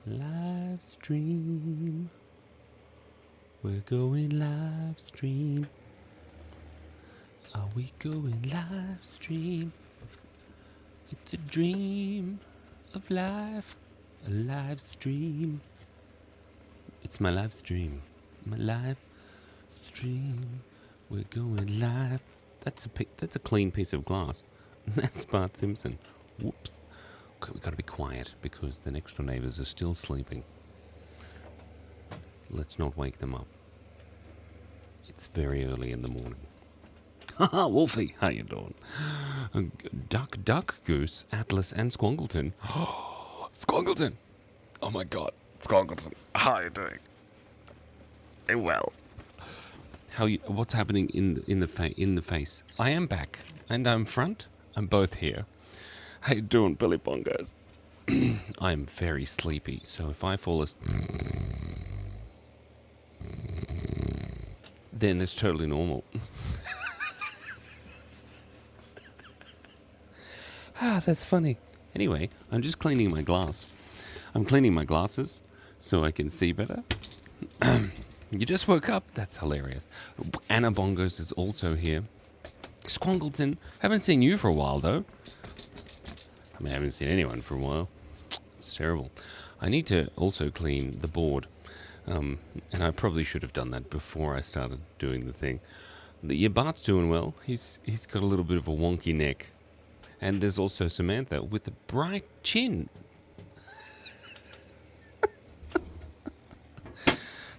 Live stream. We're going live stream. Are we going live stream? It's a dream of life. A live stream. It's my live stream. My live stream. We're going live. That's a clean piece of glass. That's Bart Simpson. Whoops. Okay, we've got to be quiet because the next door neighbours are still sleeping. Let's not wake them up. It's very early in the morning. Haha, Wolfie, how you doing? Duck, Goose, Atlas, and Squongleton. Oh, Squongleton! Oh my God, Squongleton, how are you doing? Well. What's happening in the face? I am back, and I'm front. I'm both here. How you doing, Billy Bongos? I'm very sleepy, so if I fall asleep, then it's totally normal. That's funny. Anyway, I'm just cleaning my glass. I'm cleaning my glasses so I can see better. You just woke up? That's hilarious. Anna Bongos is also here. Squongleton, haven't seen you for a while, though. I mean, I haven't seen anyone for a while. It's terrible. I need to also clean the board. And I probably should have done that before I started doing the thing. Yeah, Bart's doing well. He's got a little bit of a wonky neck. And there's also Samantha with a bright chin.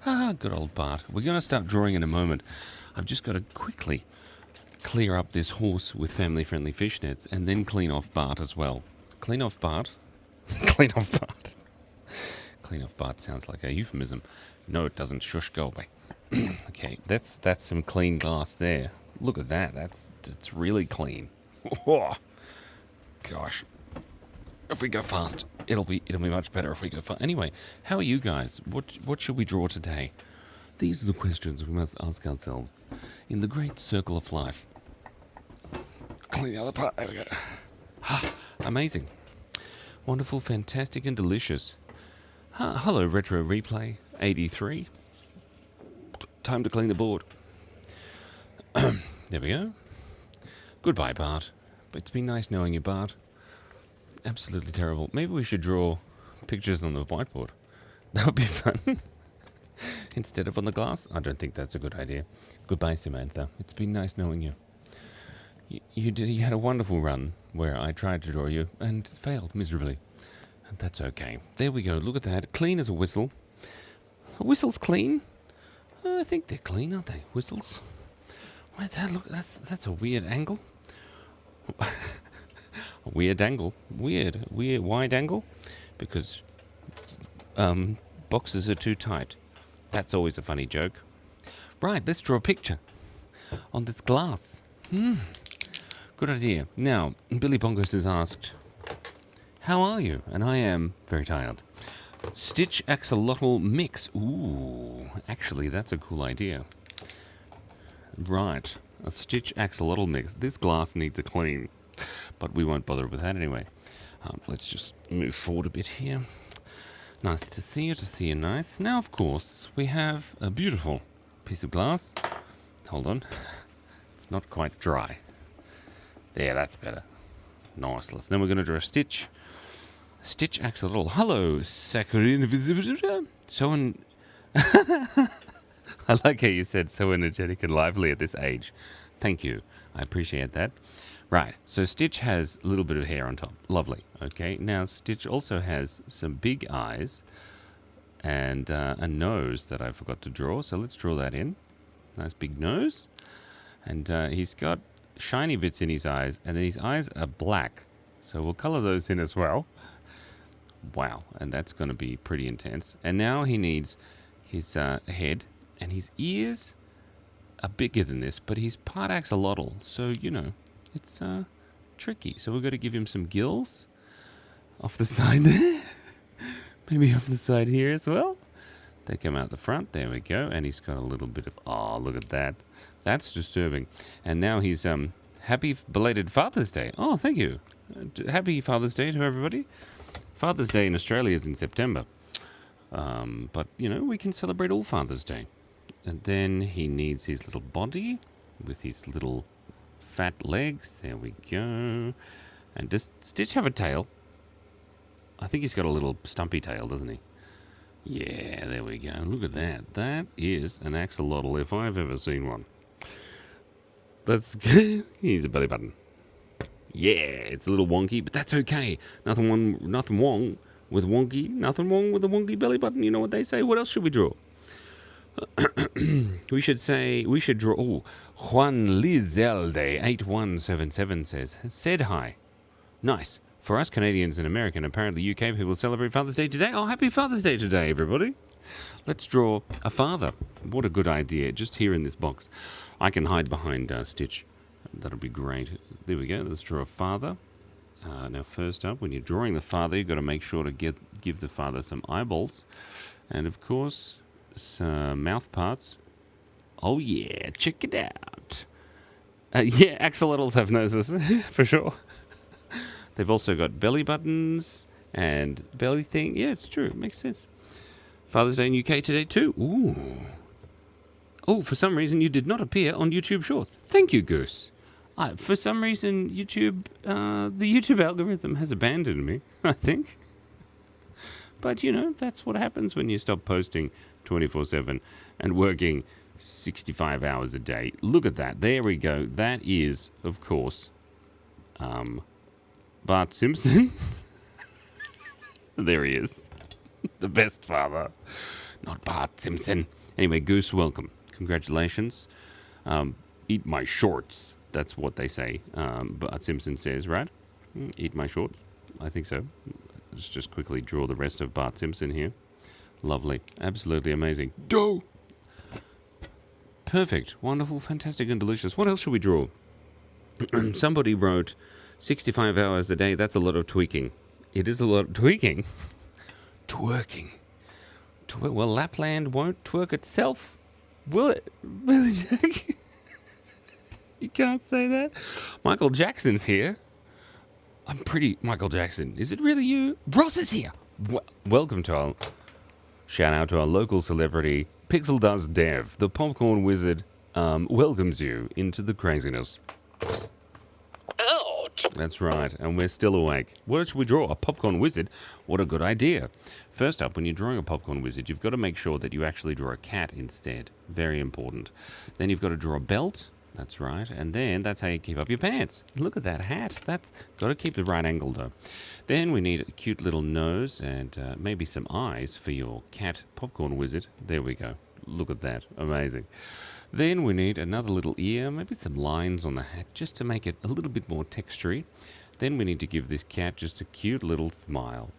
Good old Bart. We're going to start drawing in a moment. I've just got to quickly clear up this horse with family-friendly fishnets and then clean off Bart as well. Clean off Bart? Clean off Bart. Clean off Bart sounds like a euphemism. No, it doesn't. Shush, go away. Okay, that's some clean glass there. Look at that. That's really clean. Oh, gosh. If we go fast, it'll be much better if we go fast. Anyway, how are you guys? What should we draw today? These are the questions we must ask ourselves in the great circle of life. Clean the other part. There we go. Amazing. Wonderful, fantastic, and delicious. Hello, Retro Replay 83. Time to clean the board. There we go. Goodbye, Bart. It's been nice knowing you, Bart. Absolutely terrible. Maybe we should draw pictures on the whiteboard. That would be fun. Instead of on the glass? I don't think that's a good idea. Goodbye, Samantha. It's been nice knowing you. You had a wonderful run where I tried to draw you and failed miserably. And that's okay. There we go. Look at that. Clean as a whistle. A whistle's clean? I think they're clean, aren't they? Whistles. Wait, look. That's a weird angle. A weird angle. Weird wide angle. Because boxes are too tight. That's always a funny joke. Right, let's draw a picture on this glass. Good idea. Now, Billy Bongos has asked, how are you? And I am very tired. Stitch axolotl mix. Ooh, actually, that's a cool idea. Right, a stitch axolotl mix. This glass needs a clean, but we won't bother with that anyway. Let's just move forward a bit here. Nice to see you, nice. Now, of course, we have a beautiful piece of glass. Hold on. It's not quite dry. There, that's better. Nice. Then we're going to draw a stitch. Stitch axolotl. Hello, saccharine visitor. I like how you said so energetic and lively at this age. Thank you. I appreciate that. Right, so Stitch has a little bit of hair on top. Lovely. Okay, now Stitch also has some big eyes and a nose that I forgot to draw. So let's draw that in. Nice big nose. And he's got shiny bits in his eyes, and then his eyes are black. So we'll color those in as well. Wow, and that's going to be pretty intense. And now he needs his head, and his ears are bigger than this, but he's part axolotl, so, you know, it's tricky. So we've got to give him some gills off the side there. Maybe off the side here as well. They come out the front. There we go. And he's got a little bit of... Oh, look at that. That's disturbing. And now he's... happy belated Father's Day. Oh, thank you. Happy Father's Day to everybody. Father's Day in Australia is in September. But, we can celebrate all Father's Day. And then he needs his little body with his little fat legs. There we go. And does Stitch have a tail? I think he's got a little stumpy tail, doesn't he? Yeah, there we go. Look at that. That is an axolotl if I've ever seen one. He's a belly button. Yeah, it's a little wonky, but that's okay. Nothing wrong with wonky. Nothing wrong with a wonky belly button. You know what they say. What else should we draw? we should draw. Oh, Juan Lizelde 8177 said hi. Nice. For us Canadians and American, apparently UK people celebrate Father's Day today. Oh, happy Father's Day today, everybody. Let's draw a father. What a good idea. Just here in this box. I can hide behind Stitch. That'll be great. There we go. Let's draw a father. Now, first up, when you're drawing the father, you've got to make sure to give the father some eyeballs. And, of course, some mouth parts. Oh, yeah. Check it out. Yeah, axolotls have noses, for sure. They've also got belly buttons and belly thing. Yeah, it's true. It makes sense. Father's Day in UK today too. Ooh. Oh, for some reason you did not appear on YouTube Shorts. Thank you, Goose. For some reason the YouTube algorithm has abandoned me, I think. But, that's what happens when you stop posting 24/7 and working 65 hours a day. Look at that. There we go. That is, of course, Bart Simpson. There he is. The best father. Not Bart Simpson. Anyway, Goose, welcome. Congratulations. Eat my shorts. That's what they say. Bart Simpson says, right? Eat my shorts. I think so. Let's just quickly draw the rest of Bart Simpson here. Lovely. Absolutely amazing. Dough! Perfect. Wonderful. Fantastic and delicious. What else should we draw? Somebody wrote 65 hours a day. That's a lot of tweaking. It is a lot of tweaking. Twerking. Well, Lapland won't twerk itself, will it? Really, Jack? You can't say that. Michael Jackson's here. I'm pretty Michael Jackson. Is it really you? Ross is here. Welcome to our... Shout out to our local celebrity, Pixel Does Dev. The popcorn wizard welcomes you into the craziness. That's right, and we're still awake. What should we draw? A popcorn wizard? What a good idea. First up, when you're drawing a popcorn wizard, you've got to make sure that you actually draw a cat instead. Very important. Then you've got to draw a belt. That's right. And then that's how you keep up your pants. Look at that hat. That's got to keep the right angle, though. Then we need a cute little nose and maybe some eyes for your cat popcorn wizard. There we go. Look at that. Amazing. Then we need another little ear, maybe some lines on the hat, just to make it a little bit more textury. Then we need to give this cat just a cute little smile.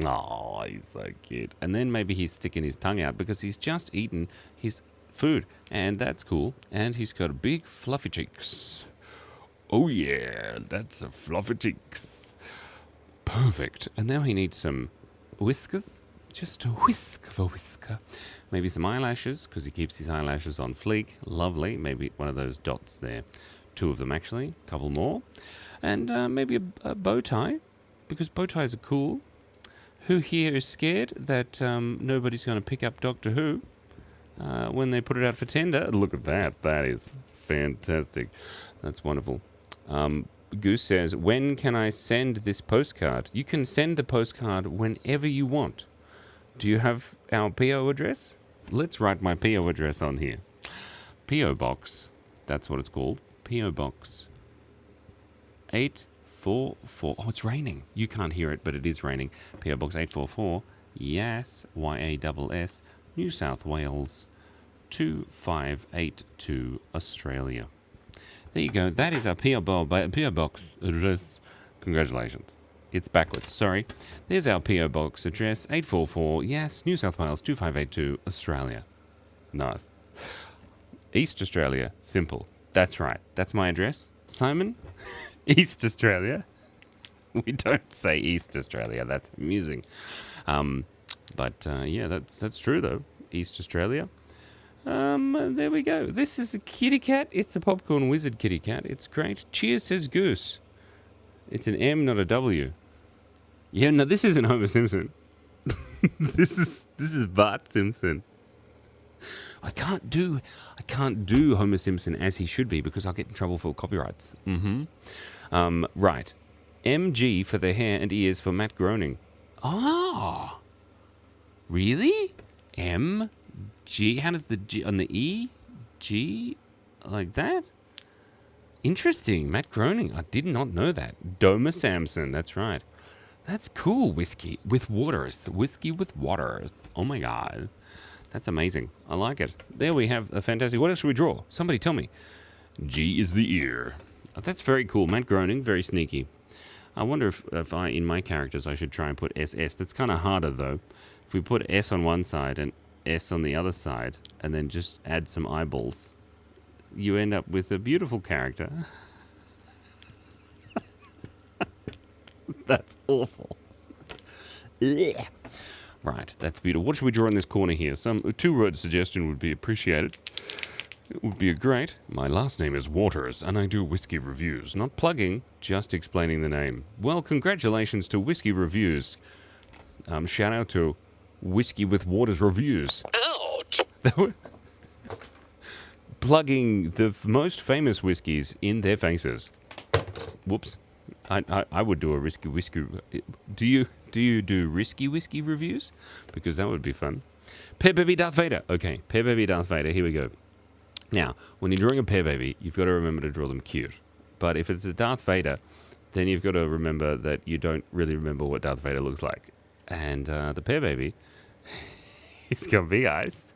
Oh, he's so cute. And then maybe he's sticking his tongue out because he's just eaten his food. And that's cool. And he's got big fluffy cheeks. Oh yeah, that's a fluffy cheeks. Perfect. And now he needs some whiskers. Just a whisk of a whisker. Maybe some eyelashes, because he keeps his eyelashes on fleek. Lovely. Maybe one of those dots there. 2 of them, actually. A couple more. And maybe a bow tie, because bow ties are cool. Who here is scared that nobody's going to pick up Doctor Who when they put it out for tender? Look at that. That is fantastic. That's wonderful. Goose says, when can I send this postcard? You can send the postcard whenever you want. Do you have our P.O. address? Let's write my P.O. address on here. P.O. Box. That's what it's called. P.O. Box 844. Oh, it's raining. You can't hear it, but it is raining. P.O. Box 844. Yass, Y-A-S-S, New South Wales, 2582, Australia. There you go. That is our P.O. Box address. Congratulations. It's backwards, sorry. There's our P.O. Box address, 844, yes, New South Wales, 2582, Australia. Nice. East Australia, simple. That's right. That's my address. Simon, East Australia. We don't say East Australia. That's amusing. Yeah, that's true, though. East Australia. There we go. This is a kitty cat. It's a popcorn wizard kitty cat. It's great. Cheers, says Goose. It's an M, not a W. Yeah, no, this isn't Homer Simpson. This is Bart Simpson. I can't do Homer Simpson as he should be because I'll get in trouble for copyrights. Right. MG for the hair and ears for Matt Groening. Oh, really? MG. How does the G on the E? G like that? Interesting. Matt Groening. I did not know that. Doma Samson. That's right. That's cool. Whiskey with waters. Whiskey with waters. Oh my god. That's amazing. I like it. There we have a fantastic... What else should we draw? Somebody tell me. G is the ear. Oh, that's very cool. Matt Groening, very sneaky. I wonder if I, in my characters, I should try and put SS. That's kind of harder, though. If we put S on one side and S on the other side, and then just add some eyeballs, you end up with a beautiful character. That's awful. Yeah. Right, that's beautiful. What should we draw in this corner here? Some two-word suggestion would be appreciated. It would be great. My last name is Waters, and I do whiskey reviews. Not plugging, just explaining the name. Well, congratulations to Whiskey Reviews. Shout out to Whiskey with Waters Reviews. Ouch! Plugging the most famous whiskies in their faces. Whoops. I would do a risky whiskey. Do you do risky whiskey reviews? Because that would be fun. Pear Baby Darth Vader. Okay, Pear Baby Darth Vader. Here we go. Now, when you're drawing a Pear Baby, you've got to remember to draw them cute. But if it's a Darth Vader, then you've got to remember that you don't really remember what Darth Vader looks like. And the Pear Baby, he's got big eyes.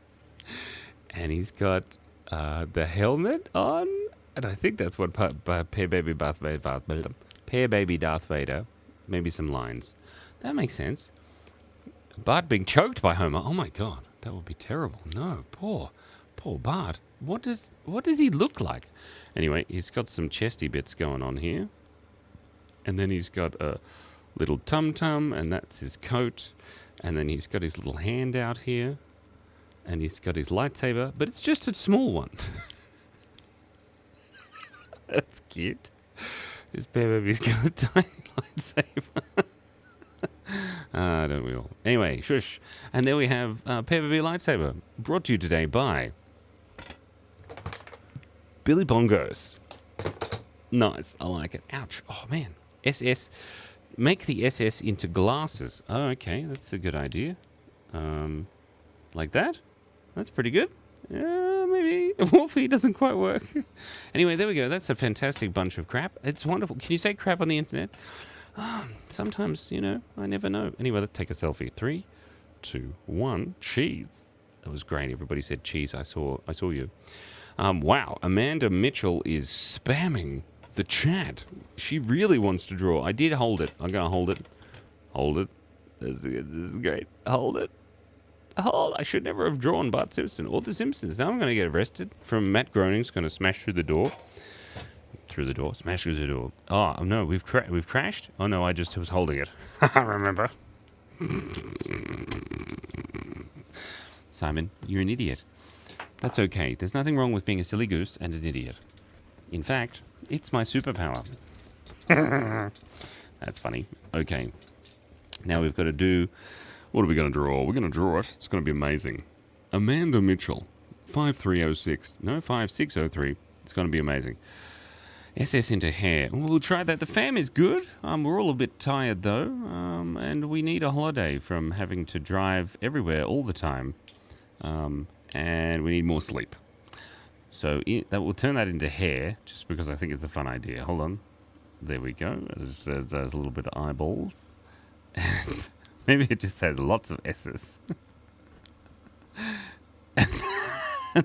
And he's got the helmet on. And I think that's what Pear Baby Darth Vader... Pear Baby Darth Vader, maybe some lines. That makes sense. Bart being choked by Homer. Oh my god, that would be terrible. No, poor Bart. What does he look like? Anyway, he's got some chesty bits going on here. And then he's got a little tum-tum, and that's his coat. And then he's got his little hand out here. And he's got his lightsaber, but it's just a small one. That's cute. This Pear Baby's got a tiny lightsaber. Don't we all? Anyway, shush. And there we have Pear Baby lightsaber, brought to you today by Billy Bongos. Nice, I like it. Ouch. Oh man. SS. Make the SS into glasses. Oh, okay, that's a good idea. Like that? That's pretty good. Maybe Wolfie doesn't quite work. Anyway, there we go. That's a fantastic bunch of crap. It's wonderful. Can you say crap on the internet? Sometimes, I never know. Anyway, let's take a selfie. 3, 2, 1. Cheese. That was great. Everybody said cheese. I saw you. Wow. Amanda Mitchell is spamming the chat. She really wants to draw. I did hold it. I'm going to hold it. Hold it. This is great. Hold it. Oh, I should never have drawn Bart Simpson or The Simpsons. Now I'm going to get arrested from Matt Groening's going to smash through the door. Smash through the door. Oh, no, we've crashed? Oh, no, I just was holding it. I remember. Simon, you're an idiot. That's okay. There's nothing wrong with being a silly goose and an idiot. In fact, it's my superpower. That's funny. Okay. Now we've got to do... What are we going to draw? We're going to draw it. It's going to be amazing. Amanda Mitchell, 5306. No, 5603. It's going to be amazing. SS into hair. We'll try that. The fam is good. We're all a bit tired, though. And we need a holiday from having to drive everywhere all the time. And we need more sleep. So that will turn that into hair, just because I think it's a fun idea. Hold on. There we go. There's a little bit of eyeballs. And... maybe it just has lots of S's.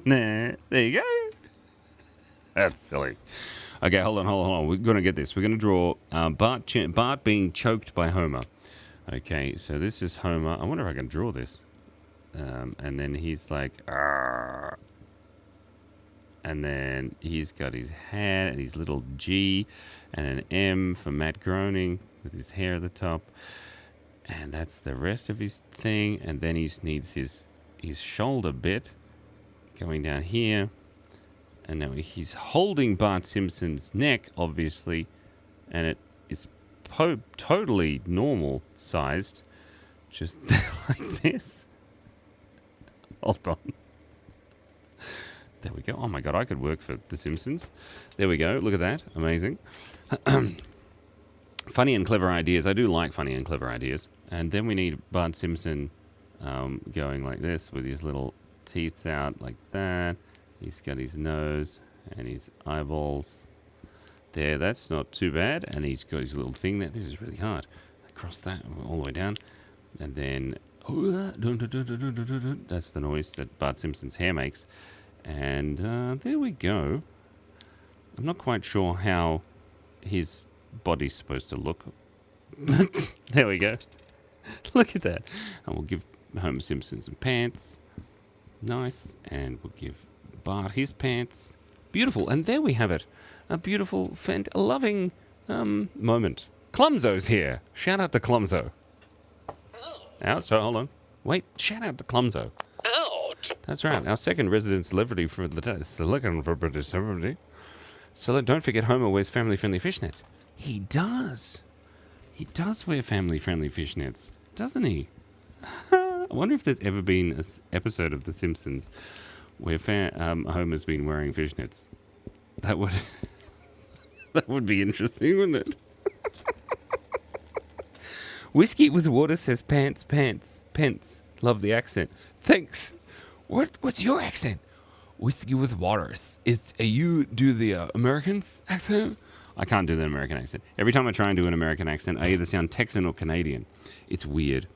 There you go. That's silly. Okay, hold on. We're going to get this. We're going to draw Bart being choked by Homer. Okay, so this is Homer. I wonder if I can draw this. And then he's like... Arr. And then he's got his hat and his little G and an M for Matt Groening with his hair at the top. And that's the rest of his thing. And then he needs his shoulder bit going down here. And now he's holding Bart Simpson's neck, obviously. And it is totally normal sized. Just like this. Hold on. There we go. Oh my god, I could work for The Simpsons. There we go. Look at that. Amazing. Funny and clever ideas. I do like funny and clever ideas. And then we need Bart Simpson going like this with his little teeth out like that. He's got his nose and his eyeballs. There, that's not too bad. And he's got his little thing there. This is really hard. Across that, all the way down. And then, that's the noise that Bart Simpson's hair makes. And there we go. I'm not quite sure how his body's supposed to look. There we go. Look at that. And we'll give Homer Simpson some pants. Nice. And we'll give Bart his pants. Beautiful. And there we have it. A beautiful, loving moment. Clumzo's here. Shout out to Clumzo. Out, so hold on. Wait, shout out to Clumzo. Ouch. That's right, our second resident celebrity for the day. So don't forget Homer wears family-friendly fishnets. He does. He does wear family-friendly fishnets, doesn't he? I wonder if there's ever been an episode of The Simpsons where Homer's been wearing fishnets. That would that would be interesting, wouldn't it? Whiskey with water says pants, pants, pence. Love the accent. Thanks. What's your accent? Whiskey with water. You do the American accent? I can't do the American accent. Every time I try and do an American accent, I either sound Texan or Canadian. It's weird.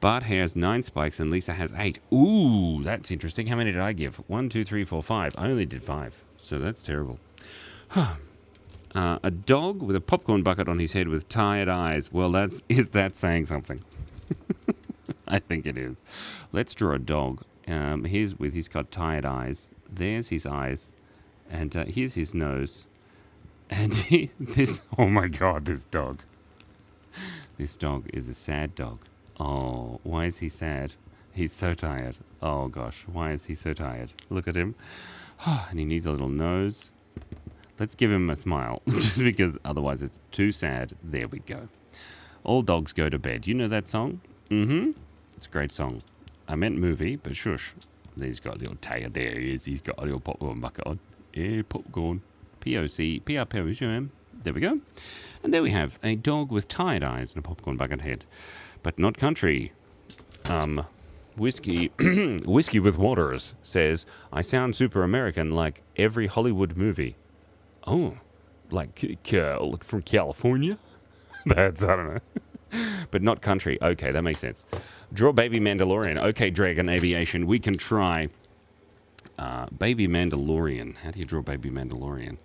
Bart has 9 spikes and Lisa has 8. Ooh, that's interesting. How many did I give? 1, 2, 3, 4, 5. I only did 5, so that's terrible. A dog with a popcorn bucket on his head with tired eyes. Well, is that saying something? I think it is. Let's draw a dog. He's got tired eyes. There's his eyes. And here's his nose. And oh my god, this dog. This dog is a sad dog. Oh, why is he sad? He's so tired. Oh gosh, why is he so tired? Look at him. And he needs a little nose. Let's give him a smile, just because otherwise it's too sad. There we go. All dogs go to bed. You know that song? Mm-hmm. It's a great song. I meant movie, but shush. He's got a little tail. There he is. He's got a little popcorn bucket on. Yeah, popcorn. P-O-C. P-R-P-O-C-M. There we go. And there we have a dog with tired eyes and a popcorn bucket head. But not country. Whiskey with waters says, I sound super American like every Hollywood movie. Oh, like from California? That's, I don't know. But not country. Okay, that makes sense. Draw baby Mandalorian. Okay, Dragon Aviation, we can try. Baby Mandalorian. How do you draw baby Mandalorian?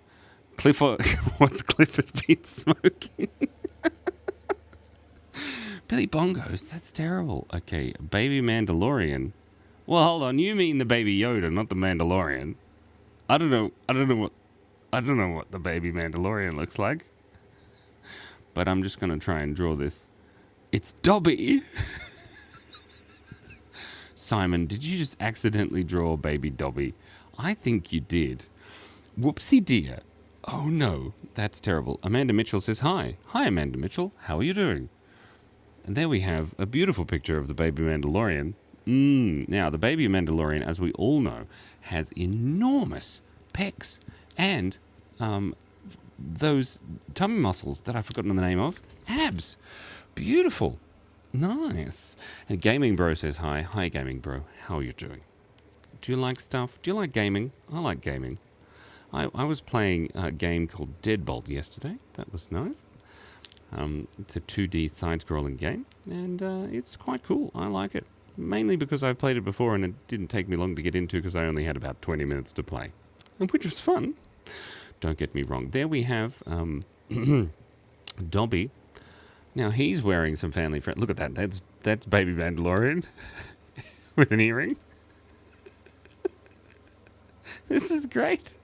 Clifford, what's Clifford been smoking? Billy Bongos, that's terrible. Okay, baby Mandalorian. Well, hold on, you mean the baby Yoda, not the Mandalorian. I don't know what the baby Mandalorian looks like. But I'm just going to try and draw this. It's Dobby. Simon, did you just accidentally draw baby Dobby? I think you did. Whoopsie dear. Oh no, that's terrible. Amanda Mitchell says hi. Hi, Amanda Mitchell. How are you doing? And there we have a beautiful picture of the baby Mandalorian. Now, the baby Mandalorian, as we all know, has enormous pecs and those tummy muscles that I've forgotten the name of. Abs. Beautiful. Nice. And Gaming Bro says hi. Hi, Gaming Bro. How are you doing? Do you like stuff? Do you like gaming? I like gaming. I was playing a game called Deadbolt yesterday. That was nice. It's a 2D side-scrolling game, and it's quite cool. I like it. Mainly because I've played it before and it didn't take me long to get into because I only had about 20 minutes to play. Which was fun. Don't get me wrong. There we have Dobby. Now he's wearing some family friend. Look at that. That's baby Mandalorian with an earring. This is great.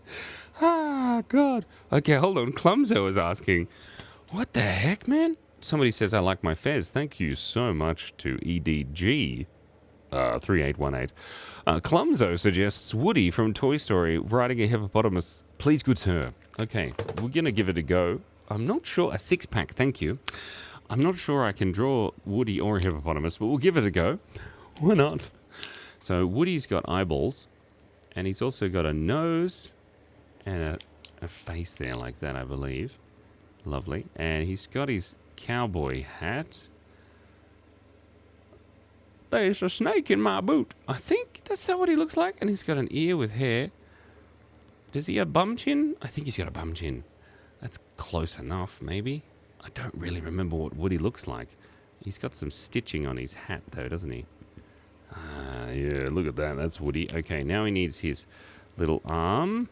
Ah, God. Okay, hold on. Clumzo is asking, what the heck, man? Somebody says, I like my fez. Thank you so much to EDG 3818. Clumzo suggests Woody from Toy Story riding a hippopotamus. Please, good sir. Okay, we're going to give it a go. I'm not sure. A six-pack, thank you. I'm not sure I can draw Woody or a hippopotamus, but we'll give it a go. Why not? So Woody's got eyeballs, and he's also got a nose and a face there like that, I believe. Lovely. And he's got his cowboy hat. There's a snake in my boot. I think that's what he looks like. And he's got an ear with hair. Does he have a bum chin? I think he's got a bum chin. That's close enough, maybe. I don't really remember what Woody looks like. He's got some stitching on his hat, though, doesn't he? Yeah, look at that. That's Woody. Okay, now he needs his little arm.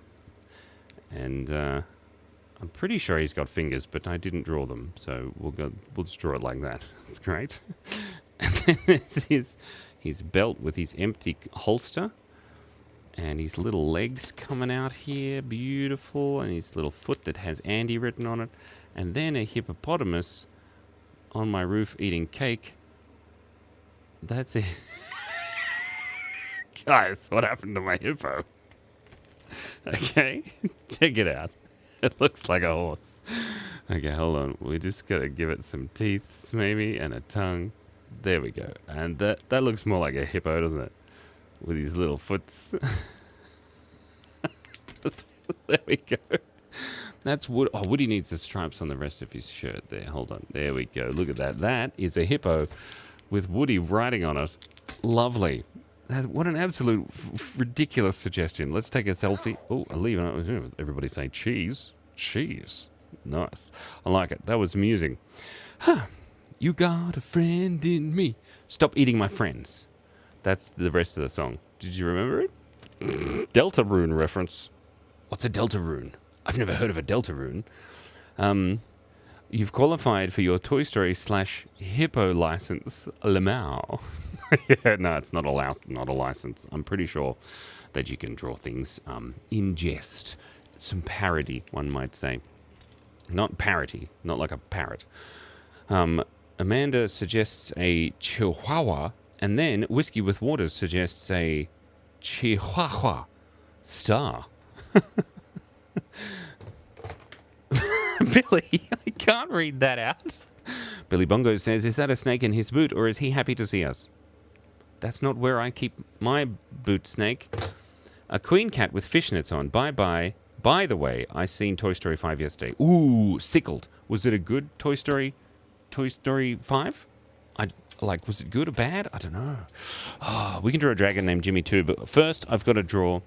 And I'm pretty sure he's got fingers, but I didn't draw them. So we'll just draw it like that. That's great. And then there's his belt with his empty holster. And his little legs coming out here. Beautiful. And his little foot that has Andy written on it. And then a hippopotamus on my roof eating cake. That's it. Guys, what happened to my hippo? Okay, check it out. It looks like a horse. Okay, hold on. We just got to give it some teeth, maybe, and a tongue. There we go. And that looks more like a hippo, doesn't it? With his little foots. There we go. That's Wood. Oh, Woody needs the stripes on the rest of his shirt there. Hold on. There we go. Look at that. That is a hippo with Woody writing on it. Lovely. What an absolute ridiculous suggestion. Let's take a selfie. Oh, I'll leave it. Everybody say cheese. Cheese. Nice. I like it. That was amusing. Huh. You got a friend in me. Stop eating my friends. That's the rest of the song. Did you remember it? Deltarune reference. What's a Deltarune? I've never heard of a Deltarune. You've qualified for your Toy Story / Hippo license, Lamau. Yeah, no, it's not a license. I'm pretty sure that you can draw things in jest. Some parody, one might say. Not parody, not like a parrot. Amanda suggests a Chihuahua, and then Whiskey with Waters suggests a Chihuahua star. Billy, I can't read that out. Billy Bongo says, is that a snake in his boot, or is he happy to see us? That's not where I keep my boot, snake. A queen cat with fishnets on. Bye-bye. By the way, I seen Toy Story 5 yesterday. Ooh, sickled. Was it a good Toy Story 5? Was it good or bad? I don't know. Oh, we can draw a dragon named Jimmy too, but first I've got to draw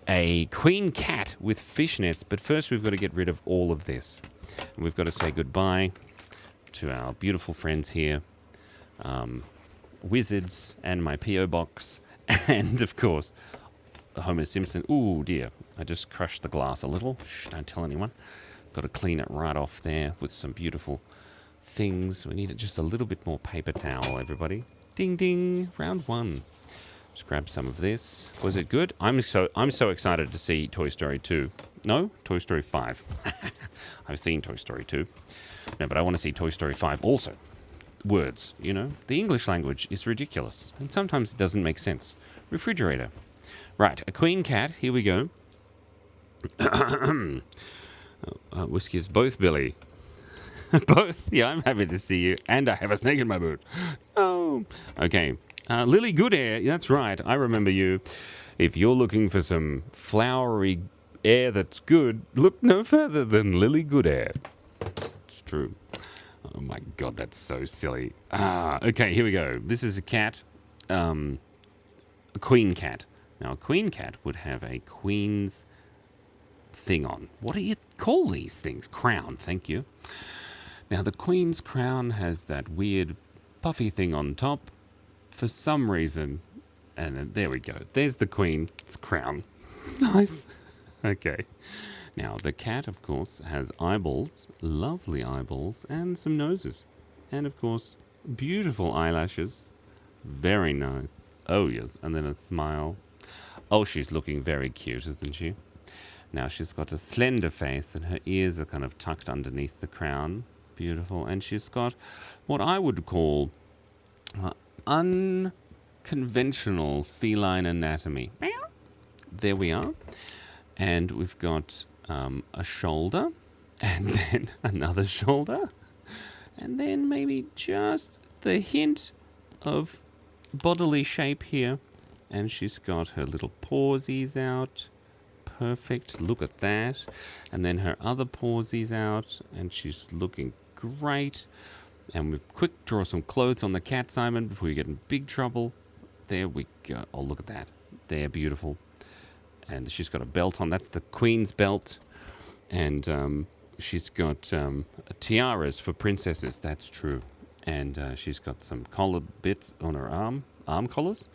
a queen cat with fishnets, but first we've got to get rid of all of this. And we've got to say goodbye to our beautiful friends here, Wizards, and my P.O. box, and of course, Homer Simpson. Ooh, dear, I just crushed the glass a little. Shh, don't tell anyone. Got to clean it right off there with some beautiful things. We need just a little bit more paper towel, everybody. Ding, ding, round one. Just grab some of this. Was it good? I'm so excited to see Toy Story 2. No, Toy Story 5. I've seen Toy Story 2. No, but I want to see Toy Story 5 also. Words, you know. The English language is ridiculous, and sometimes it doesn't make sense. Refrigerator. Right, a queen cat. Here we go. Whiskers, both, Billy. Both? Yeah, I'm happy to see you. And I have a snake in my boot. Oh. Okay. Lily Goodair, that's right. I remember you. If you're looking for some flowery air that's good, look no further than Lily Goodair. It's true. Oh my God, that's so silly. Okay, here we go. This is a cat. A queen cat. Now, a queen cat would have a queen's thing on. What do you call these things? Crown, thank you. Now, the queen's crown has that weird puffy thing on top for some reason. And then, there we go. There's the queen's crown. Nice. Okay. Now, the cat, of course, has eyeballs, lovely eyeballs, and some noses. And, of course, beautiful eyelashes. Very nice. Oh, yes. And then a smile. Oh, she's looking very cute, isn't she? Now, she's got a slender face, and her ears are kind of tucked underneath the crown. Beautiful. And she's got what I would call unconventional feline anatomy. There we are. And we've got a shoulder And then another shoulder. And then maybe just the hint of bodily shape here. And she's got her little pawsies out. Perfect. Look at that. And then her other pawsies out. And she's looking great. And we quick draw some clothes on the cat, Simon, before you get in big trouble. There we go. Oh, look at that. They're beautiful. And she's got a belt on. That's the Queen's belt. And she's got tiaras for princesses. That's true. And she's got some collar bits on her arm collars.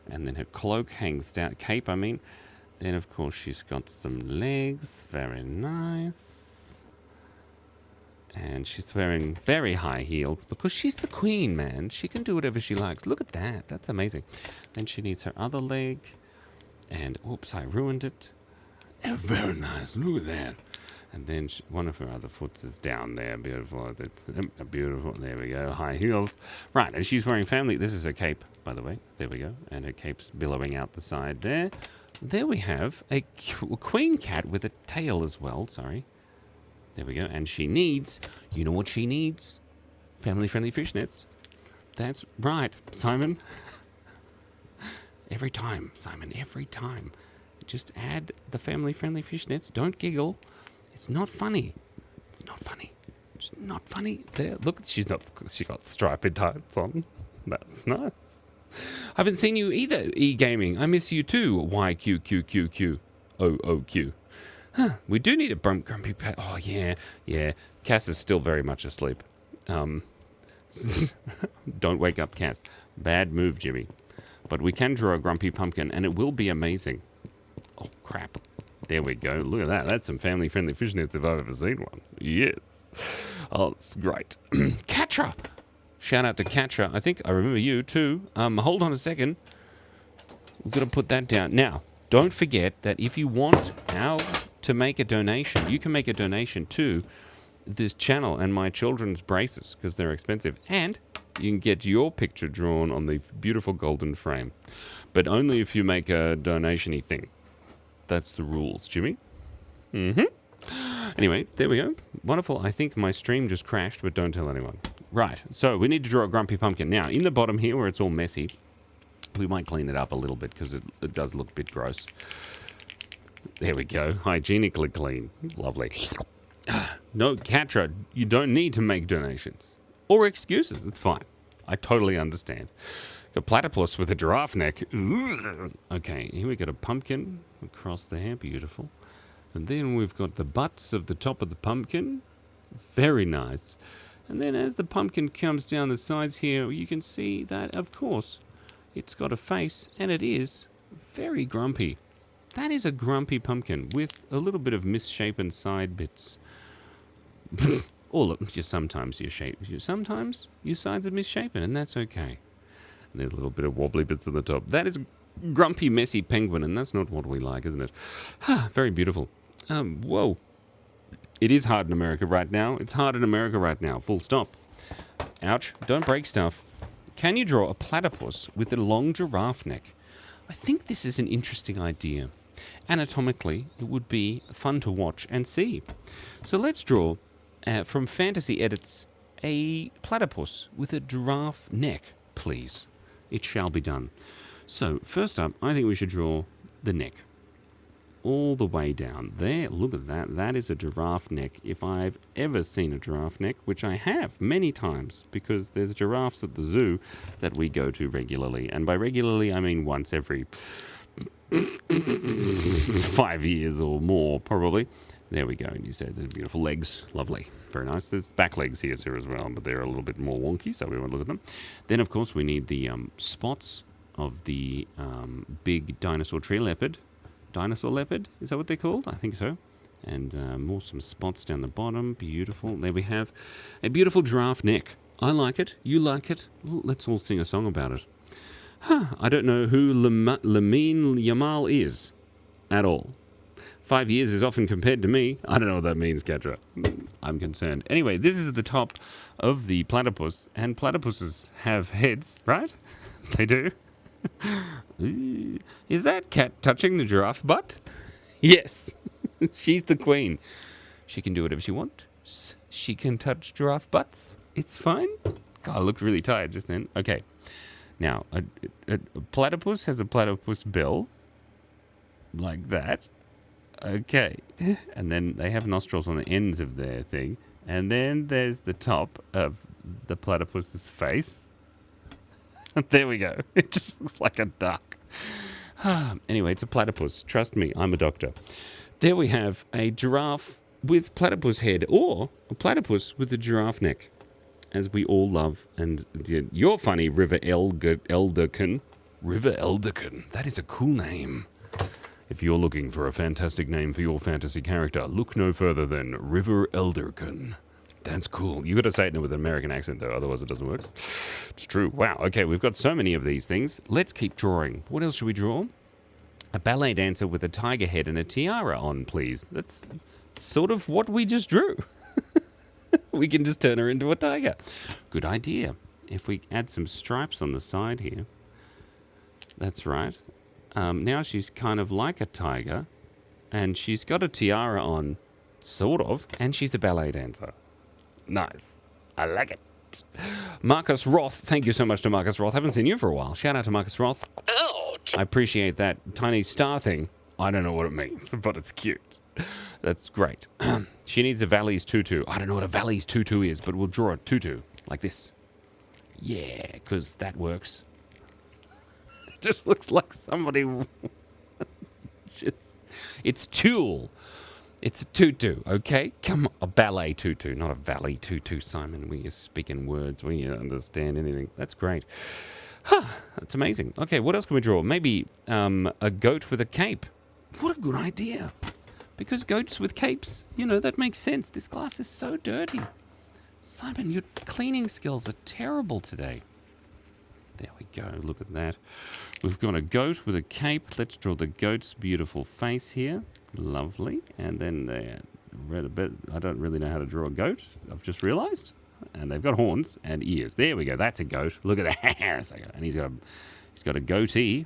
And then her cloak hangs down. Cape, I mean. Then, of course, she's got some legs. Very nice. And she's wearing very high heels because she's the queen, man. She can do whatever she likes. Look at that. That's amazing. Then she needs her other leg. And, oops, I ruined it. Oh, very nice. Look at that. And then one of her other foots is down there. Beautiful. That's beautiful. There we go. High heels. Right. And she's wearing family. This is her cape, by the way. There we go. And her cape's billowing out the side there. There we have a queen cat with a tail as well. Sorry. There we go. And she needs, you know what she needs? Family-friendly fishnets. That's right, Simon. Every time, Simon, every time. Just add the family-friendly fishnets. Don't giggle. It's not funny. It's not funny. It's not funny. There, look, she got striped tights on. That's nice. I haven't seen you either, E-Gaming. I miss you too, YQQQQOOQ. Huh, we do need a grumpy pet. Oh, yeah. Cass is still very much asleep. Don't wake up, Cass. Bad move, Jimmy. But we can draw a grumpy pumpkin, and it will be amazing. Oh, crap. There we go. Look at that. That's some family-friendly fishnets if I've ever seen one. Yes. Oh, it's great. Katra! Shout out to Katra. I think I remember you, too. Hold on a second. We've got to put that down. Now, don't forget that if you want now to make a donation, you can make a donation to this channel and my children's braces because they're expensive. And you can get your picture drawn on the beautiful golden frame. But only if you make a donation-y thing. That's the rules, Jimmy. Anyway, there we go. Wonderful. I think my stream just crashed, but don't tell anyone. Right, so we need to draw a grumpy pumpkin. Now, in the bottom here where it's all messy, we might clean it up a little bit because it does look a bit gross. There we go. Hygienically clean. Lovely. No, Katra, you don't need to make donations. Or excuses. It's fine. I totally understand. A platypus with a giraffe neck. Okay, here we got a pumpkin across there. Beautiful. And then we've got the butts of the top of the pumpkin. Very nice. And then as the pumpkin comes down the sides here, you can see that, of course, it's got a face, and it is very grumpy. That is a grumpy pumpkin with a little bit of misshapen side bits. Or sometimes your sides are misshapen, and that's okay. And there's a little bit of wobbly bits at the top. That is a grumpy, messy penguin, and that's not what we like, isn't it? Very beautiful. Whoa. It is hard in America right now. It's hard in America right now. Full stop. Ouch. Don't break stuff. Can you draw a platypus with a long giraffe neck? I think this is an interesting idea. Anatomically, it would be fun to watch and see. So let's draw, from Fantasy Edits, a platypus with a giraffe neck, please. It shall be done. So, first up, I think we should draw the neck. All the way down there. Look at that. That is a giraffe neck. If I've ever seen a giraffe neck, which I have many times, because there's giraffes at the zoo that we go to regularly. And by regularly, I mean once every 5 years or more, probably. There we go. And you said there's beautiful legs. Lovely. Very nice. There's back legs here as well, but they're a little bit more wonky, so we won't look at them. Then, of course, we need the spots of the big dinosaur tree leopard. Dinosaur leopard, is that what they're called? I think so. And some spots down the bottom. Beautiful. There we have a beautiful giraffe neck. I like it. You like it. Well, let's all sing a song about it. I don't know who Lamine Yamal is at all. 5 years is often compared to me. I don't know what that means, Katra. I'm concerned. Anyway, this is the top of the platypus, and platypuses have heads, right? They do. Is that cat touching the giraffe butt? Yes. She's the queen. She can do whatever she wants. She can touch giraffe butts. It's fine. God, I looked really tired just then. Okay. Now, a platypus has a platypus bill. Like that. Okay. And then they have nostrils on the ends of their thing. And then there's the top of the platypus's face. There we go. It just looks like a duck. Anyway, it's a platypus. Trust me, I'm a doctor. There we have a giraffe with platypus head, or a platypus with a giraffe neck, as we all love. And you're funny, River Elderkin. River Elderkin. That is a cool name. If you're looking for a fantastic name for your fantasy character, look no further than River Elderkin. That's cool. You got to say it with an American accent, though, otherwise it doesn't work. It's true. Wow. Okay, we've got so many of these things. Let's keep drawing. What else should we draw? A ballet dancer with a tiger head and a tiara on, please. That's sort of what we just drew. We can just turn her into a tiger. Good idea. If we add some stripes on the side here. That's right. Now she's kind of like a tiger, and she's got a tiara on, sort of, and she's a ballet dancer. Nice. I like it. Marcus Roth. Thank you so much to Marcus Roth. Haven't seen you for a while. Shout out to Marcus Roth. Ouch. I appreciate that tiny star thing. I don't know what it means, but it's cute. That's great. She needs a Valley's tutu. I don't know what a Valley's tutu is, but we'll draw a tutu like this. Yeah, because that works. Just looks like somebody it's tulle. It's a tutu, okay? Come on, a ballet tutu, not a valley tutu, Simon. We speak in words, we understand anything. That's great. That's amazing. Okay, what else can we draw? Maybe a goat with a cape. What a good idea. Because goats with capes, that makes sense. This glass is so dirty. Simon, your cleaning skills are terrible today. There we go. Look at that. We've got a goat with a cape. Let's draw the goat's beautiful face here. Lovely. And then read a bit. I don't really know how to draw a goat. I've just realized. And they've got horns and ears. There we go. That's a goat. Look at that. And he's got a goatee.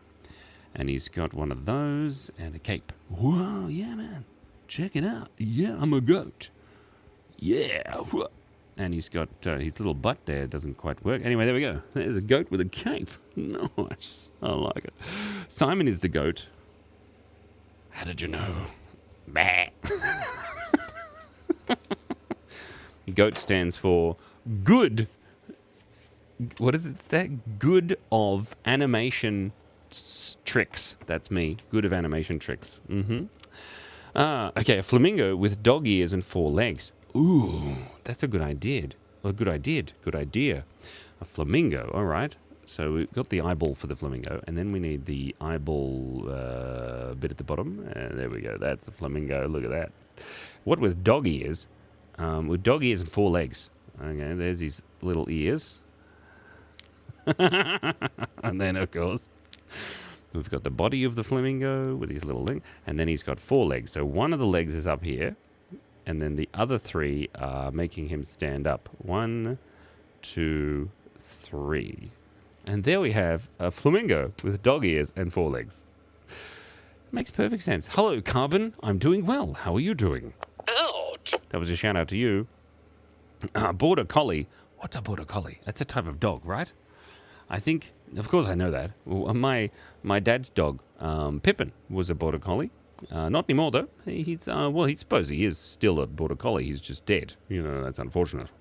And he's got one of those and a cape. Whoa, yeah, man. Check it out. Yeah, I'm a goat. Yeah. And he's got his little butt there. Doesn't quite work. Anyway, there we go. There's a goat with a cape. Nice. I like it. Simon is the goat. How did you know? Bah. Goat stands for good. What does it stand? Good of animation tricks. That's me. Good of animation tricks. Okay, a flamingo with dog ears and 4 legs. Ooh, that's a good idea. Good idea. A flamingo, all right. So we've got the eyeball for the flamingo, and then we need the eyeball bit at the bottom. There we go. That's a flamingo. Look at that. What with dog ears? With dog ears and 4 legs. Okay, there's his little ears. And then, of course, we've got the body of the flamingo with his little leg, and then he's got 4 legs. So one of the legs is up here, and then the other 3 are making him stand up. 1, 2, 3. And there we have a flamingo with dog ears and 4 legs. Makes perfect sense. Hello, Carbon. I'm doing well. How are you doing? Ouch. That was a shout out to you. Border Collie. What's a Border Collie? That's a type of dog, right? I think, of course I know that. Well, my dad's dog, Pippin, was a Border Collie. Not anymore, though. He's, he suppose he is still a Border Collie. He's just dead. That's unfortunate.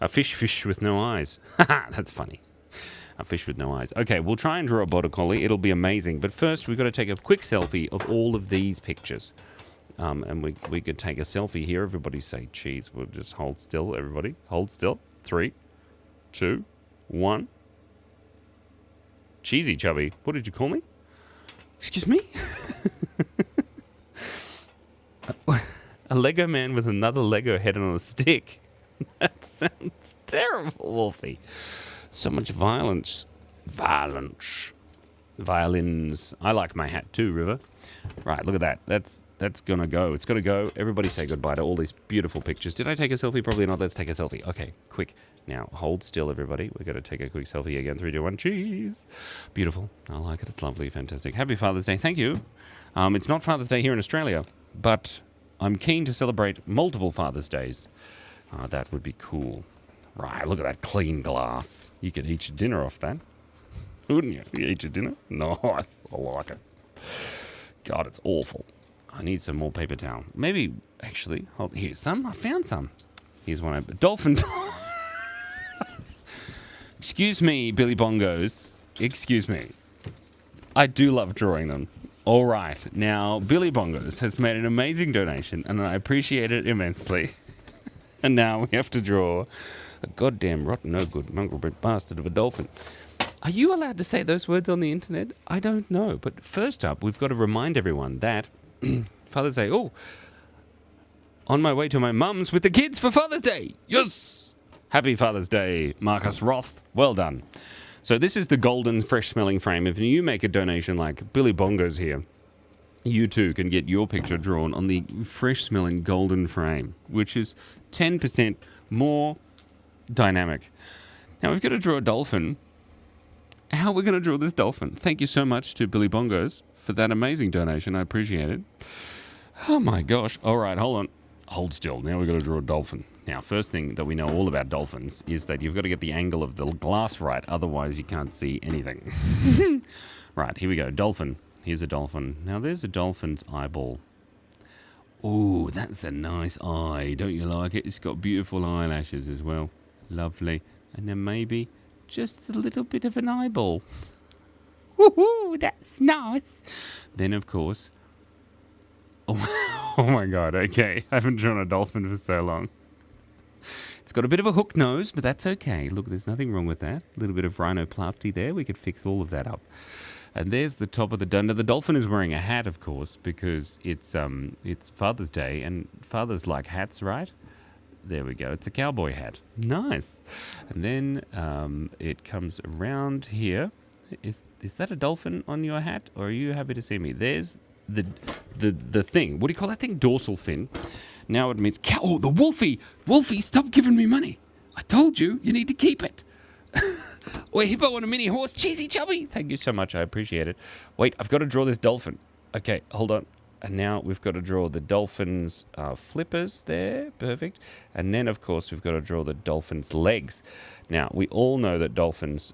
A fish with no eyes. That's funny. A fish with no eyes. Okay, we'll try and draw a Border Collie. It'll be amazing. But first, we've got to take a quick selfie of all of these pictures. And we could take a selfie here. Everybody say cheese. We'll just hold still, everybody. Hold still. 3, 2, 1. Cheesy Chubby. What did you call me? Excuse me? A Lego man with another Lego head on a stick. That sounds terrible, Wolfie. So much violence. Violins. I like my hat too, River. Right, look at that. That's gonna go. It's gonna go. Everybody say goodbye to all these beautiful pictures. Did I take a selfie? Probably not. Let's take a selfie. Okay, quick. Now, hold still, everybody. We're going to take a quick selfie again. 3, 2, 1. Cheese. Beautiful. I like it. It's lovely. Fantastic. Happy Father's Day. Thank you. It's not Father's Day here in Australia, but I'm keen to celebrate multiple Father's Days. That would be cool. Right, look at that clean glass. You could eat your dinner off that. Wouldn't you? You eat your dinner? Nice. I like it. God, it's awful. I need some more paper towel. Maybe, actually, here's some. I found some. Here's one. Dolphin. Excuse me, Billy Bongos. Excuse me. I do love drawing them. All right. Now, Billy Bongos has made an amazing donation, and I appreciate it immensely. And now we have to draw a goddamn rotten, no good, mongrel bred bastard of a dolphin. Are you allowed to say those words on the internet? I don't know. But first up, we've got to remind everyone that Father's Day. Oh, on my way to my mum's with the kids for Father's Day. Yes! Happy Father's Day, Marcus Roth. Well done. So this is the golden, fresh-smelling frame. If you make a donation like Billy Bongos here, you too can get your picture drawn on the fresh-smelling golden frame, which is 10% more dynamic. Now, we've got to draw a dolphin. How are we going to draw this dolphin? Thank you so much to Billy Bongos for that amazing donation. I appreciate it. Oh, my gosh. All right, hold on. Hold still. Now we've got to draw a dolphin. Now, first thing that we know all about dolphins is that you've got to get the angle of the glass right. Otherwise, you can't see anything. Right, here we go. Dolphin. Here's a dolphin. Now, there's a dolphin's eyeball. Ooh, that's a nice eye. Don't you like it? It's got beautiful eyelashes as well. Lovely. And then maybe just a little bit of an eyeball. Woohoo, that's nice. Then, of course... Oh my God, okay. I haven't drawn a dolphin for so long. It's got a bit of a hook nose, but that's okay. Look, there's nothing wrong with that. A little bit of rhinoplasty there. We could fix all of that up. And there's the top of the donut. The dolphin is wearing a hat, of course, because it's Father's Day, and fathers like hats, right? There we go. It's a cowboy hat. Nice. And then it comes around here. Is that a dolphin on your hat, or are you happy to see me? There's the thing. What do you call that thing? Dorsal fin. Now it means cow. Oh, the wolfie. Wolfie, stop giving me money. I told you need to keep it. Or a hippo on a mini horse. Cheesy chubby. Thank you so much. I appreciate it. Wait, I've got to draw this dolphin. Okay, hold on. And now we've got to draw the dolphin's flippers there. Perfect. And then, of course, we've got to draw the dolphin's legs. Now, we all know that dolphins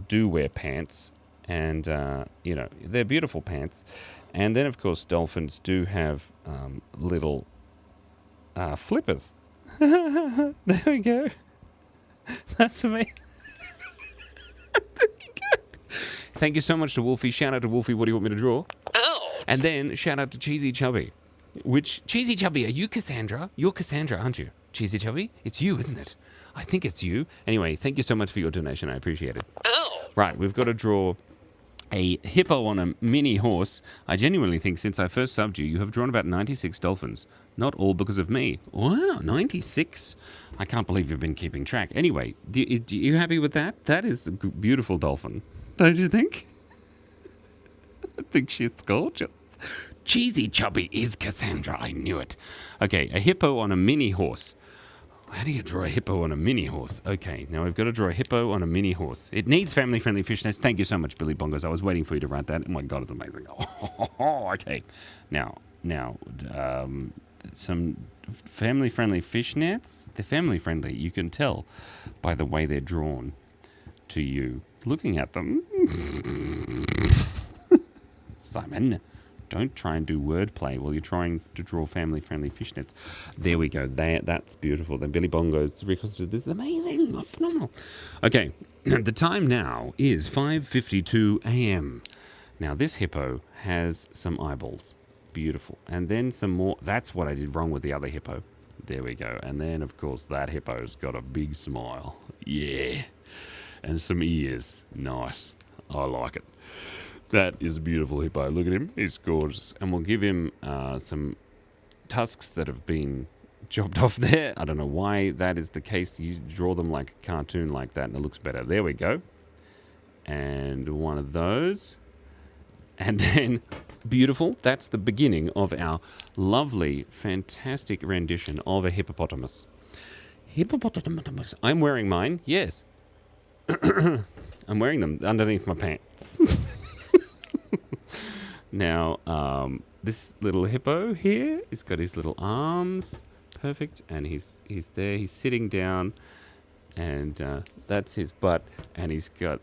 do wear pants. And, they're beautiful pants. And then, of course, dolphins do have little flippers. There we go. That's amazing. There you go. Thank you so much to Wolfie. Shout out to Wolfie. What do you want me to draw? Oh. And then shout out to Cheesy Chubby. Cheesy Chubby, are you Cassandra? You're Cassandra, aren't you? Cheesy Chubby? It's you, isn't it? I think it's you. Anyway, thank you so much for your donation. I appreciate it. Oh. Right, we've got to draw a hippo on a mini horse. I genuinely think since I first subbed you, you have drawn about 96 dolphins. Not all because of me. Wow, 96? I can't believe you've been keeping track. Anyway, do you happy with that? That is a beautiful dolphin. Don't you think? I think she's gorgeous. Cheesy Chubby is Cassandra. I knew it. Okay, a hippo on a mini horse. How do you draw a hippo on a mini horse? Okay, now we've got to draw a hippo on a mini horse. It needs family-friendly fishnets. Thank you so much, Billy Bongos. I was waiting for you to write that. Oh my God, it's amazing. Okay. Now, some family-friendly fishnets. They're family-friendly. You can tell by the way they're drawn to you. Looking at them. Simon, don't try and do wordplay while you're trying to draw family-friendly fishnets. There we go. That's beautiful. Then Billy Bongos requested this. Amazing. Oh, phenomenal. Okay. The time now is 5:52 a.m. Now, this hippo has some eyeballs. Beautiful. And then some more. That's what I did wrong with the other hippo. There we go. And then, of course, that hippo's got a big smile. Yeah. And some ears. Nice. I like it. That is a beautiful hippo. Look at him. He's gorgeous. And we'll give him some tusks that have been chopped off there. I don't know why that is the case. You draw them like a cartoon like that and it looks better. There we go. And one of those. And then, beautiful. That's the beginning of our lovely, fantastic rendition of a hippopotamus. Hippopotamus. I'm wearing mine. Yes. I'm wearing them underneath my pants. Now, this little hippo here, he's got his little arms, perfect, and he's there. He's sitting down, and that's his butt, and he's got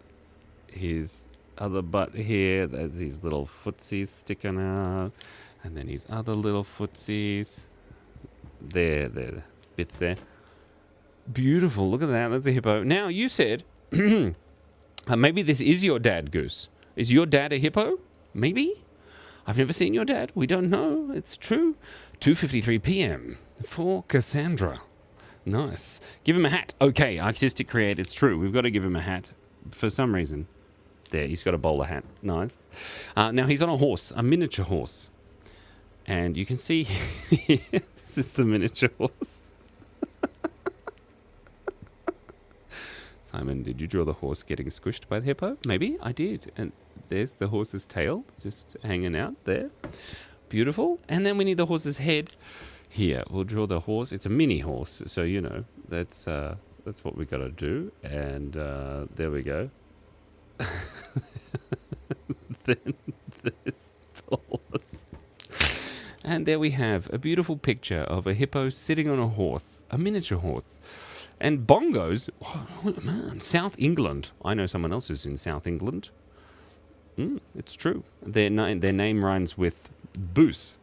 his other butt here. There's his little footsies sticking out, and then his other little footsies. There, bits there. Beautiful. Look at that. That's a hippo. Now, you said maybe this is your dad, Goose. Is your dad a hippo? Maybe. I've never seen your dad. We don't know. It's true. 2:53 p.m. for Cassandra. Nice. Give him a hat. Okay, artistic create. It's true. We've got to give him a hat for some reason. There, he's got a bowler hat. Nice. Now, he's on a horse, a miniature horse. And you can see this is the miniature horse. Simon, did you draw the horse getting squished by the hippo? Maybe I did. And there's the horse's tail just hanging out there. Beautiful. And then we need the horse's head. Here, we'll draw the horse. It's a mini horse, so you know that's what we got to do. And there we go. Then there's the horse. And there we have a beautiful picture of a hippo sitting on a horse, a miniature horse. And bongos, oh, man, South England. I know someone else who's in South England. It's true. Their name rhymes with Boos.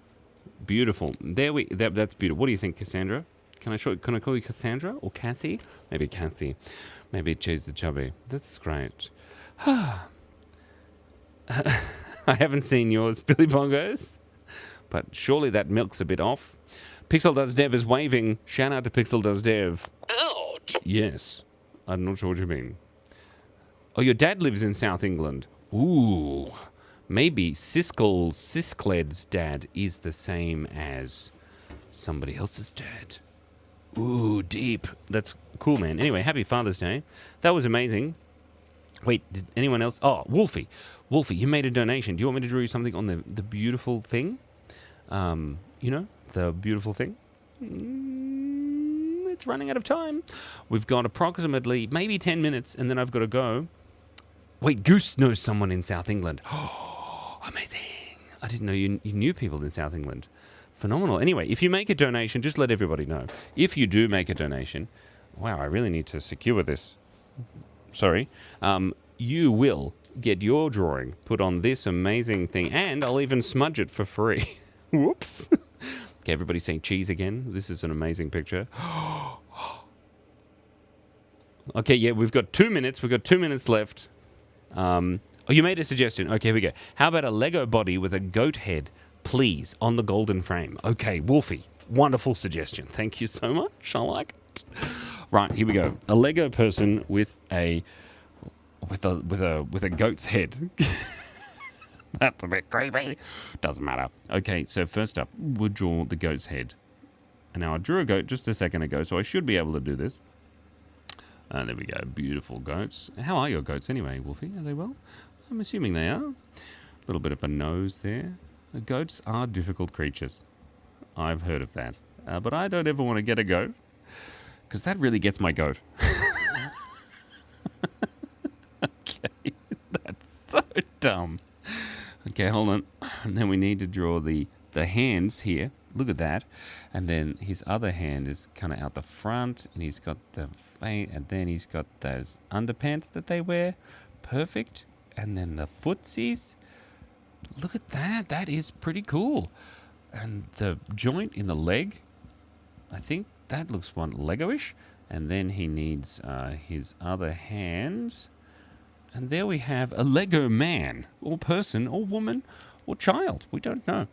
Beautiful. That's beautiful. What do you think, Cassandra? Can I call you Cassandra or Cassie? Maybe Cassie. Maybe Cheese the Chubby. That's great. I haven't seen yours, Billy Bongos, but surely that milk's a bit off. Pixel Does Dev is waving. Shout out to Pixel Does Dev. Ouch. Yes. I'm not sure what you mean. Oh, your dad lives in South England. Ooh. Maybe Siskled's dad is the same as somebody else's dad. Ooh, deep. That's cool, man. Anyway, happy Father's Day. That was amazing. Wait, did anyone else? Oh, Wolfie. Wolfie, you made a donation. Do you want me to draw you something on the beautiful thing? You know, the beautiful thing? It's running out of time. We've got approximately maybe 10 minutes, and then I've got to go. Wait, Goose knows someone in South England. Oh, amazing. I didn't know you knew people in South England. Phenomenal. Anyway, if you make a donation, just let everybody know. If you do make a donation, wow, I really need to secure this. Sorry. You will get your drawing put on this amazing thing, and I'll even smudge it for free. Whoops. Okay, everybody saying cheese again. This is an amazing picture. Okay, yeah, we've got 2 minutes. We've got 2 minutes left. Oh, you made a suggestion. Okay, here we go. How about a Lego body with a goat head, please, on the golden frame? Okay, Wolfie, wonderful suggestion. Thank you so much. I like it. Right, here we go. A Lego person with a goat's head. That's a bit creepy. Doesn't matter. Okay, so first up, we'll draw the goat's head. And now I drew a goat just a second ago, so I should be able to do this. There we go. Beautiful goats. How are your goats anyway, Wolfie? Are they well? I'm assuming they are. A little bit of a nose there. Goats are difficult creatures. I've heard of that. But I don't ever want to get a goat, because that really gets my goat. Okay, that's so dumb. Okay, hold on. And then we need to draw the hands here. Look at that. And then his other hand is kind of out the front, and he's got the face, and then he's got those underpants that they wear. Perfect. And then the footsies. Look at that. That is pretty cool. And the joint in the leg, I think that looks one Lego-ish. And then he needs his other hands. And there we have a Lego man, or person, or woman, or child. We don't know.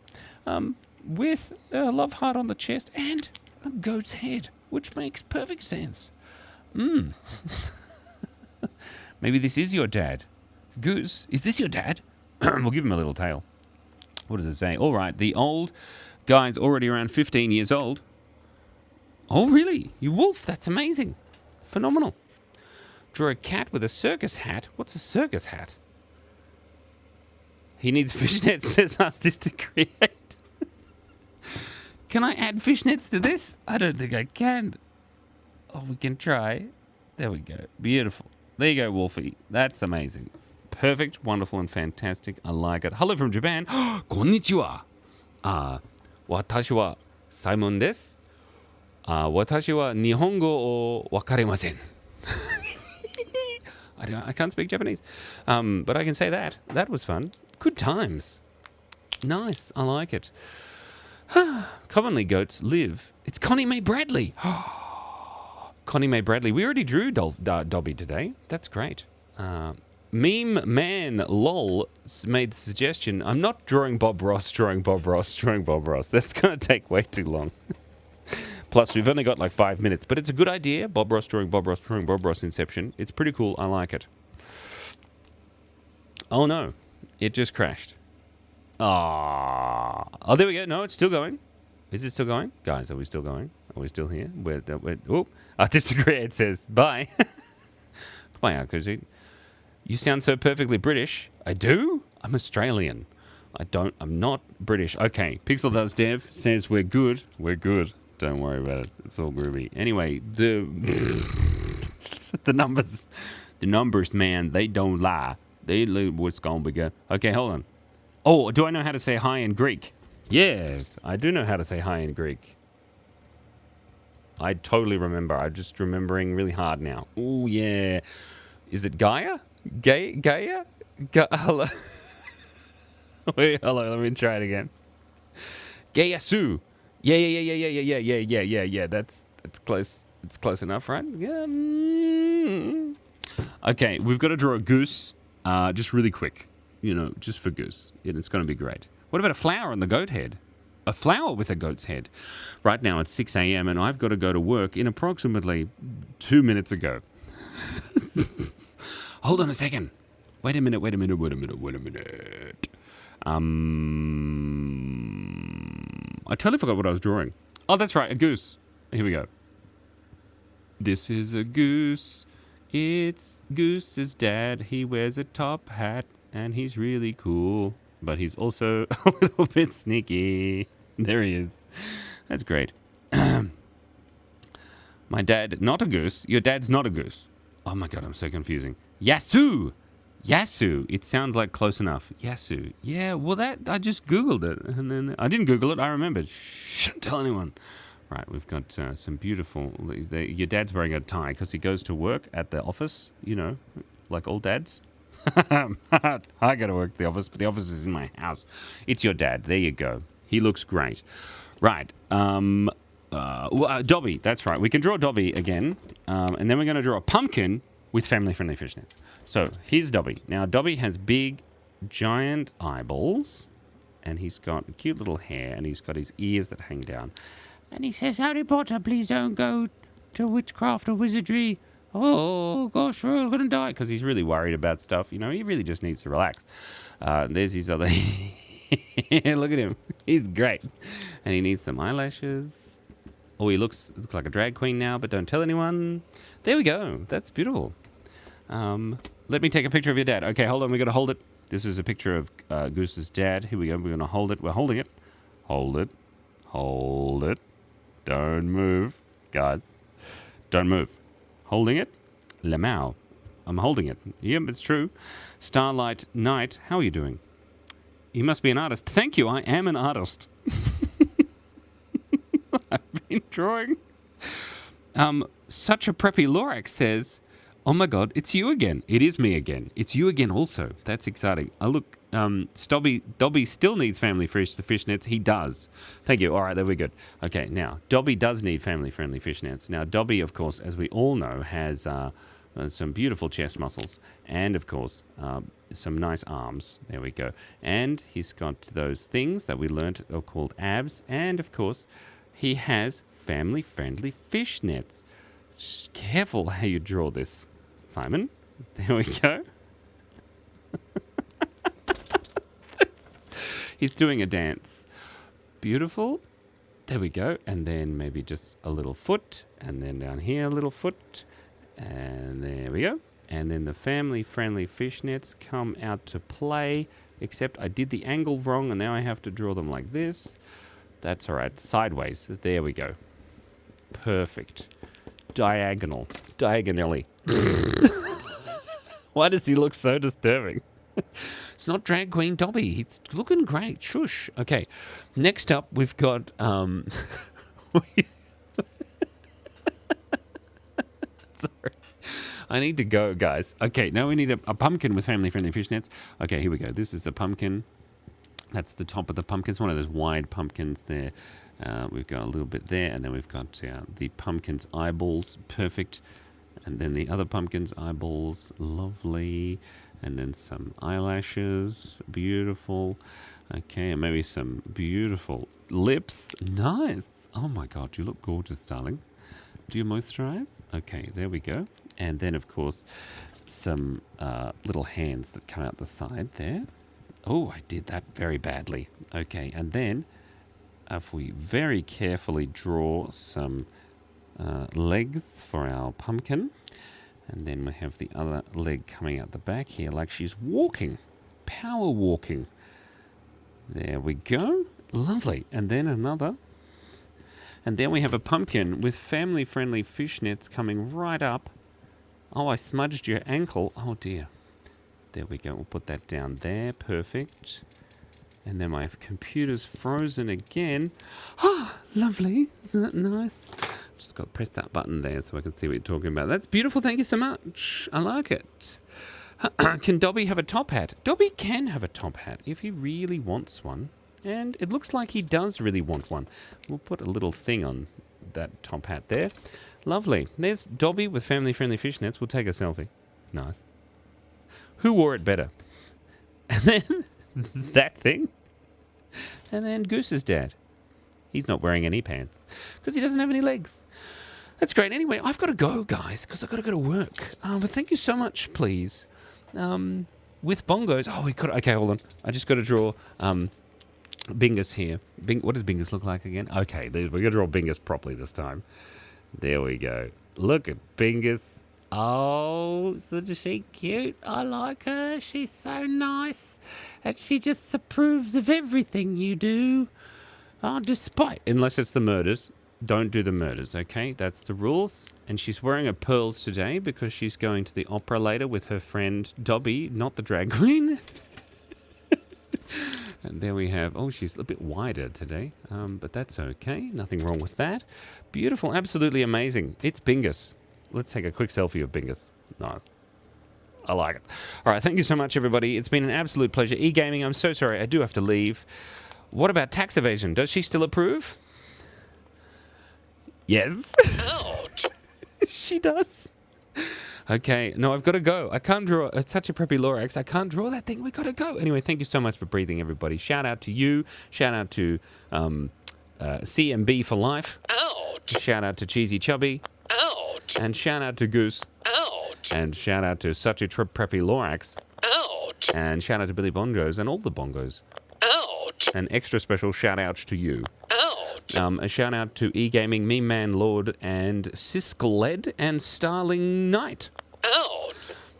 With a love heart on the chest and a goat's head, which makes perfect sense. Maybe this is your dad. Goose, is this your dad? We'll give him a little tail. What does it say? All right, the old guy's already around 15 years old. Oh, really? You wolf, that's amazing. Phenomenal. Draw a cat with a circus hat. What's a circus hat? He needs fishnets, says Artistic Create. Can I add fishnets to this? I don't think I can. Oh, we can try. There we go. Beautiful. There you go, Wolfie. That's amazing. Perfect, wonderful, and fantastic. I like it. Hello from Japan. Konnichiwa. Watashi wa Simon desu. Watashi wa Nihongo o wakaremasen. I can't speak Japanese, but I can say that. That was fun. Good times. Nice. I like it. Commonly, goats live. It's Connie Mae Bradley. Connie Mae Bradley. We already drew Dobby today. That's great. Meme Man lol made the suggestion. I'm not drawing Bob Ross, drawing Bob Ross, drawing Bob Ross. That's going to take way too long. Plus, we've only got like 5 minutes, but it's a good idea. Bob Ross drawing Bob Ross, drawing Bob Ross Inception. It's pretty cool. I like it. Oh no, it just crashed. Oh, there we go. No, it's still going. Is it still going? Guys, are we still going? Are we still here? I disagree. It says bye. Goodbye, Akuzi. You sound so perfectly British. I do? I'm Australian. I'm not British. Okay, Pixel Does Dev says we're good. We're good. Don't worry about it. It's all groovy. Anyway, the numbers, man, they don't lie. They know what's going to be good. Okay, hold on. Oh, do I know how to say hi in Greek? Yes, I do know how to say hi in Greek. I totally remember. I'm just remembering really hard now. Oh, yeah. Is it Gaia? Gaia? Hello. Wait, hello. Let me try it again. Gaia-su. Yeah. That's close. It's close enough, right? Yeah. Okay, we've got to draw a goose, just really quick. You know, just for goose. It's going to be great. What about a flower on the goat head? A flower with a goat's head. Right now it's 6 a.m. and I've got to go to work in approximately 2 minutes ago. Hold on a second. Wait a minute. I totally forgot what I was drawing. Oh, that's right, a goose. Here we go. This is a goose. It's Goose's dad. He wears a top hat, and he's really cool. But he's also a little bit sneaky. There he is. That's great. My dad, not a goose. Your dad's not a goose. Oh my god, I'm so confusing. Yasu! Yasu. It sounds like close enough. Yasu. Yeah, well, I just Googled it. And then I didn't Google it. I remembered. Shouldn't tell anyone. Right, we've got some beautiful... your dad's wearing a tie because he goes to work at the office, you know, like all dads. I go to work at the office, but the office is in my house. It's your dad. There you go. He looks great. Right. Dobby. That's right. We can draw Dobby again. And then we're going to draw a pumpkin with family-friendly fishnets. So here's Dobby. Now, Dobby has big, giant eyeballs. And he's got a cute little hair. And he's got his ears that hang down. And he says, Harry Potter, please don't go to witchcraft or wizardry. Oh, gosh, we're all going to die. Because he's really worried about stuff. You know, he really just needs to relax. There's his other... Look at him. He's great. And he needs some eyelashes. Oh, he looks like a drag queen now, but don't tell anyone. There we go. That's beautiful. Let me take a picture of your dad. Okay, hold on. We got to hold it. This is a picture of Goose's dad. Here we go. We're going to hold it. We're holding it. Hold it. Hold it. Don't move. Guys, don't move. Holding it. Lemao. I'm holding it. Yep, it's true. Starlight Night. How are you doing? You must be an artist. Thank you. I am an artist. I've been drawing. Such a preppy Lorax says, oh my god, it's you again. It is me again. It's you again also. That's exciting. Look, Dobby still needs family fishnets. He does. Thank you. All right, there we go. Okay, now, Dobby does need family-friendly fishnets. Now, Dobby, of course, as we all know, has some beautiful chest muscles. And, of course, some nice arms. There we go. And he's got those things that we learnt are called abs. And, of course, he has family-friendly fishnets. Just careful how you draw this, Simon. There we go. He's doing a dance. Beautiful. There we go. And then maybe just a little foot. And then down here, a little foot. And there we go. And then the family-friendly fishnets come out to play. Except I did the angle wrong, and now I have to draw them like this. That's all right. Sideways. There we go. Perfect. Diagonally. Why does he look so disturbing? It's not drag queen Dobby. He's looking great. Shush. Okay. Next up, we've got... Sorry. I need to go, guys. Okay, now we need a pumpkin with family-friendly fishnets. Okay, here we go. This is a pumpkin. That's the top of the pumpkin. It's one of those wide pumpkins there. We've got a little bit there, and then we've got the pumpkin's eyeballs. Perfect. And then the other pumpkin's eyeballs. Lovely. And then some eyelashes. Beautiful. Okay, and maybe some beautiful lips. Nice. Oh, my God. You look gorgeous, darling. Do you moisturize? Okay, there we go. And then, of course, some little hands that come out the side there. Oh, I did that very badly. Okay, and then if we very carefully draw some legs for our pumpkin, and then we have the other leg coming out the back here like she's walking, power walking. There we go. Lovely. And then another. And then we have a pumpkin with family-friendly fishnets coming right up. Oh, I smudged your ankle. Oh, dear. There we go. We'll put that down there. Perfect. And then my computer's frozen again. Ah, lovely. Isn't that nice? Just got to press that button there so I can see what you're talking about. That's beautiful. Thank you so much. I like it. Can Dobby have a top hat? Dobby can have a top hat if he really wants one. And it looks like he does really want one. We'll put a little thing on that top hat there. Lovely. There's Dobby with family-friendly fishnets. We'll take a selfie. Nice. Who wore it better? And then that thing. And then Goose's dad. He's not wearing any pants because he doesn't have any legs. That's great. Anyway, I've got to go, guys, because I've got to go to work. But thank you so much, please. With bongos. Oh, we could. Okay, hold on. I just got to draw... Bingus here. What does Bingus look like again? Okay, we're going to draw Bingus properly this time. There we go. Look at Bingus. Oh, isn't she cute? I like her. She's so nice. And she just approves of everything you do. Oh, unless it's the murders. Don't do the murders, okay? That's the rules. And she's wearing her pearls today because she's going to the opera later with her friend Dobby, not the drag queen. And there we have, oh, she's a bit wider today, but that's okay. Nothing wrong with that. Beautiful, absolutely amazing. It's Bingus. Let's take a quick selfie of Bingus. Nice. I like it. All right, thank you so much, everybody. It's been an absolute pleasure. E-gaming, I'm so sorry. I do have to leave. What about tax evasion? Does she still approve? Yes. Ouch. She does. Okay, no, I've got to go. I can't draw. It's such a preppy Lorax. I can't draw that thing. We got to go. Anyway, thank you so much for breathing, everybody. Shout out to you. Shout out to CMB for life. Ouch. Shout out to Cheesy Chubby. Ouch. And shout out to Goose. Ouch. And shout out to such a preppy Lorax. Ouch. And shout out to Billy Bongos and all the Bongos. Ouch. An extra special shout out to you. A shout out to E-Gaming, Me Man Lord, and Siskled and Starling Knight. Ouch.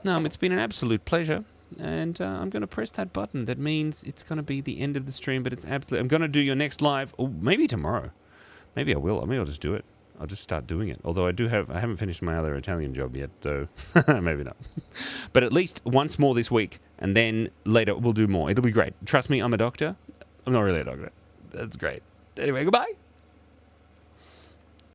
It's been an absolute pleasure, and I'm going to press that button. That means it's going to be the end of the stream, but it's absolute. I'm going to do your next live, or maybe tomorrow. Maybe I will. Maybe I'll just do it. I'll just start doing it. Although I haven't finished my other Italian job yet, so maybe not. But at least once more this week, and then later we'll do more. It'll be great. Trust me, I'm a doctor. I'm not really a doctor. That's great. Anyway, goodbye.